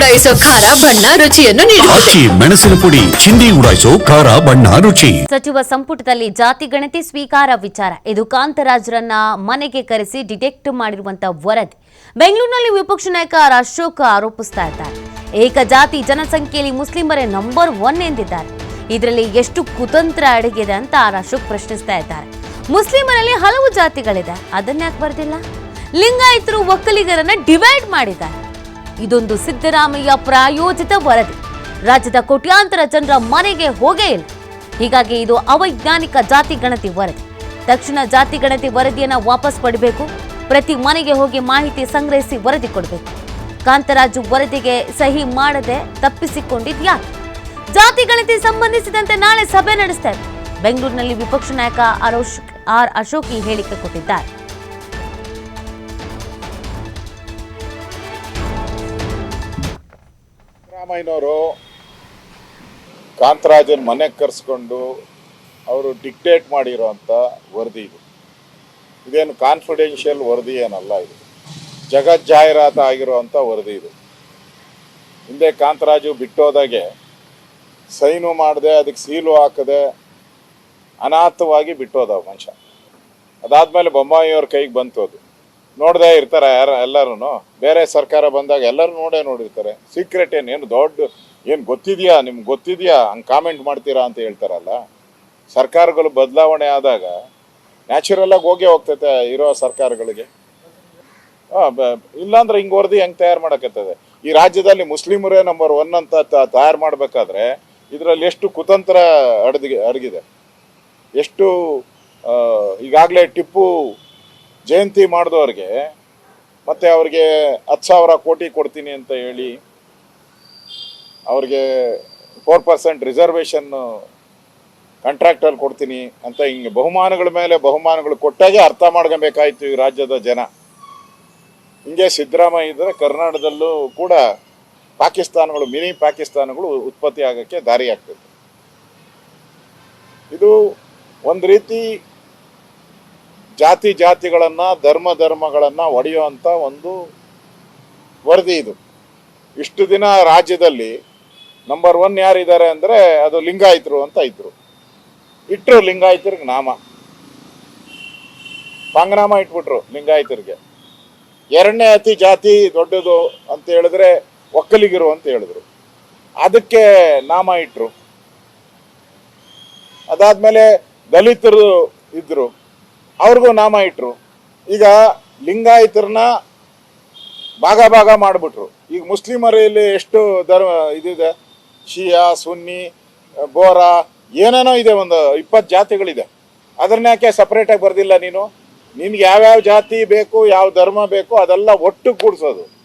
ಉಡಾಯಿಸೋ ಖಾರ ಬಣ್ಣ ರುಚಿಯನ್ನು ನೀಡುತ್ತದೆ. ಮೆಣಸಿನ ಪುಡಿ ಚಿಂದಿ ಉಡಾಯಿಸೋ ಖಾರ ಬಣ್ಣ ರುಚಿ. ಸಚಿವ ಸಂಪುಟದಲ್ಲಿ ಜಾತಿ ಗಣತಿ ಸ್ವೀಕಾರ ವಿಚಾರ. ಇದು ಕಾಂತರಾಜ್ರನ್ನ ಮನೆಗೆ ಕರೆಸಿ ಡಿಟೆಕ್ಟ್ ಮಾಡಿರುವಂತಹ ವರದಿ. ಬೆಂಗಳೂರಿನಲ್ಲಿ ವಿಪಕ್ಷ ನಾಯಕ ಅಶೋಕ್ ಆರೋಪಿಸ್ತಾ ಇದ್ದಾರೆ. ಏಕಜಾತಿ ಜನಸಂಖ್ಯೆಯಲ್ಲಿ ಮುಸ್ಲಿಮರೇ ನಂಬರ್ 1 ಎಂದಿದ್ದಾರೆ. ಇದರಲ್ಲಿ ಎಷ್ಟು ಕುತಂತ್ರ ಅಡಗಿದೆ ಅಂತ ಅಶೋಕ್ ಪ್ರಶ್ನಿಸ್ತಾ ಇದ್ದಾರೆ. ಮುಸ್ಲಿಮರಲ್ಲಿ ಹಲವು ಜಾತಿಗಳಿದೆ, ಅದನ್ನ ಯಾಕೆ ಬರ್ದಿಲ್ಲ? ಲಿಂಗಾಯತರು ಒಕ್ಕಲಿಗರನ್ನ ಡಿವೈಡ್ ಮಾಡಿದ್ದಾರೆ. ಇದೊಂದು ಸಿದ್ದರಾಮಯ್ಯ ಪ್ರಾಯೋಜಿತ ವರದಿ. ರಾಜ್ಯದ ಕೋಟ್ಯಾಂತರ ಜನರ ಮನೆಗೆ ಹೋಗೇ ಇಲ್ಲ. ಹೀಗಾಗಿ ಇದು ಅವೈಜ್ಞಾನಿಕ ಜಾತಿ ಗಣತಿ ವರದಿ. ತಕ್ಷಣ ಜಾತಿ ಗಣತಿ ವರದಿಯನ್ನ ವಾಪಸ್ ಪಡಿಬೇಕು. ಪ್ರತಿ ಮನೆಗೆ ಹೋಗಿ ಮಾಹಿತಿ ಸಂಗ್ರಹಿಸಿ ವರದಿ ಕೊಡಬೇಕು. ಕಾಂತರಾಜು ವರದಿಗೆ ಸಹಿ ಮಾಡದೆ ತಪ್ಪಿಸಿಕೊಂಡಿದ್ಯಾಕೆ? ಜಾತಿ ಗಣತಿ ಸಂಬಂಧಿಸಿದಂತೆ ನಾಳೆ ಸಭೆ ನಡೆಸ್ತಾರೆ. ಬೆಂಗಳೂರಿನಲ್ಲಿ ವಿಪಕ್ಷ ನಾಯಕ ಅಶೋಕ್ ಈ ಹೇಳಿಕೆ ಕೊಟ್ಟಿದ್ದಾರೆ. ಸಿದ್ದರಾಮಯ್ಯನವರು ಕಾಂತರಾಜನ್ ಮನೆಗೆ ಕರೆಸ್ಕೊಂಡು ಅವರು ಡಿಕ್ಟೇಟ್ ಮಾಡಿರೋಂಥ ವರದಿ ಇದು. ಇದೇನು ಕಾನ್ಫಿಡೆನ್ಷಿಯಲ್ ವರದಿ ಏನಲ್ಲ, ಇದು ಜಗಜ್ಜಾಹೀರಾತು ಆಗಿರುವಂಥ ವರದಿ ಇದು. ಹಿಂದೆ ಕಾಂತರಾಜು ಬಿಟ್ಟೋದಾಗೆ ಸೈನು ಮಾಡದೆ ಅದಕ್ಕೆ ಸೀಲು ಹಾಕದೆ ಅನಾಥವಾಗಿ ಬಿಟ್ಟೋದ ಮನುಷ್ಯ. ಅದಾದಮೇಲೆ ಬೊಮ್ಮಾಯಿಯವ್ರ ಕೈಗೆ ಬಂತು. ಅದು ನೋಡದೆ ಇರ್ತಾರೆ ಎಲ್ಲರೂ. ಬೇರೆ ಸರ್ಕಾರ ಬಂದಾಗ ಎಲ್ಲರೂ ನೋಡಿರ್ತಾರೆ. ಸೀಕ್ರೆಟ್ ಏನು ದೊಡ್ಡ ಏನು ಗೊತ್ತಿದೆಯಾ, ನಿಮ್ಗೆ ಗೊತ್ತಿದೆಯಾ ಹಂಗೆ ಕಾಮೆಂಟ್ ಮಾಡ್ತೀರಾ ಅಂತ ಹೇಳ್ತಾರಲ್ಲ. ಸರ್ಕಾರಗಳು ಬದಲಾವಣೆ ಆದಾಗ ನ್ಯಾಚುರಲಾಗಿ ಹೋಗ್ತೈತೆ ಇರೋ ಸರ್ಕಾರಗಳಿಗೆ. ಇಲ್ಲಾಂದ್ರೆ ಹಿಂಗೆ ವರದಿ ಹೆಂಗೆ ತಯಾರು ಮಾಡೋಕ್ಕತ್ತದೆ? ಈ ರಾಜ್ಯದಲ್ಲಿ ಮುಸ್ಲಿಮರೇ ನಂಬರ್ 1 ಅಂತ ತಯಾರು ಮಾಡಬೇಕಾದ್ರೆ ಇದರಲ್ಲಿ ಎಷ್ಟು ಕುತಂತ್ರ ಅಡಗಿದೆ, ಎಷ್ಟು ಈಗಾಗಲೇ ಟಿಪ್ಪು ಜಯಂತಿ ಮಾಡಿದವ್ರಿಗೆ ಮತ್ತೆ ಅವ್ರಿಗೆ 10,000 ಕೋಟಿ ಕೊಡ್ತೀನಿ ಅಂತ ಹೇಳಿ ಅವ್ರಿಗೆ 4% ರಿಸರ್ವೇಷನ್ ಕಾಂಟ್ರಾಕ್ಟಲ್ಲಿ ಕೊಡ್ತೀನಿ ಅಂತ ಹಿಂಗೆ ಬಹುಮಾನಗಳ ಮೇಲೆ ಬಹುಮಾನಗಳು ಕೊಟ್ಟಾಗೆ ಅರ್ಥ ಮಾಡ್ಕೊಬೇಕಾಯ್ತು ಈ ರಾಜ್ಯದ ಜನ. ಹಿಂಗೆ ಸಿದ್ದರಾಮಯ್ಯ ಇದ್ದರೆ ಕರ್ನಾಟಕದಲ್ಲೂ ಕೂಡ ಪಾಕಿಸ್ತಾನಗಳು, ಮಿನಿ ಪಾಕಿಸ್ತಾನಗಳು ಉತ್ಪತ್ತಿ ಆಗೋಕ್ಕೆ ದಾರಿ ಆಗ್ತದೆ. ಇದು ಒಂದು ರೀತಿ ಜಾತಿಗಳನ್ನು ಧರ್ಮಗಳನ್ನು ಒಡೆಯುವಂಥ ಒಂದು ವರದಿ ಇದು. ಇಷ್ಟು ದಿನ ರಾಜ್ಯದಲ್ಲಿ ನಂಬರ್ 1 ಯಾರಿದ್ದಾರೆ ಅಂದರೆ ಅದು ಲಿಂಗಾಯತರು ಅಂತ ಇಟ್ಟರು ಲಿಂಗಾಯತರಿಗೆ ನಾಮ, ಪಾಂಗನಾಮ ಇಟ್ಬಿಟ್ರು ಲಿಂಗಾಯತರಿಗೆ. ಎರಡನೇ ಅತಿ ಜಾತಿ ದೊಡ್ಡದು ಅಂತ ಹೇಳಿದ್ರೆ ಒಕ್ಕಲಿಗರು ಅಂತ ಹೇಳಿದ್ರು, ಅದಕ್ಕೆ ನಾಮ ಇಟ್ರು. ಅದಾದ್ಮೇಲೆ ದಲಿತರು ಇದ್ರು, ಅವ್ರಿಗೂ ನಾಮ ಇಟ್ರು. ಈಗ ಲಿಂಗಾಯತರನ್ನ ಭಾಗ ಮಾಡಿಬಿಟ್ರು. ಈಗ ಮುಸ್ಲಿಮರಲ್ಲಿ ಎಷ್ಟು ಇದಿದೆ, ಶಿಯಾ, ಸುನ್ನಿ, ಬೋರಾ, ಏನೇನೋ ಇದೆ, ಒಂದು 20 ಜಾತಿಗಳಿದೆ. ಅದನ್ನ ಯಾಕೆ ಸಪ್ರೇಟಾಗಿ ಬರ್ದಿಲ್ಲ ನೀನು? ನಿನ್ಗೆ ಯಾವ್ಯಾವ ಜಾತಿ ಬೇಕು, ಯಾವ ಧರ್ಮ ಬೇಕು ಅದೆಲ್ಲ ಒಟ್ಟು ಕೂಡಿಸೋದು.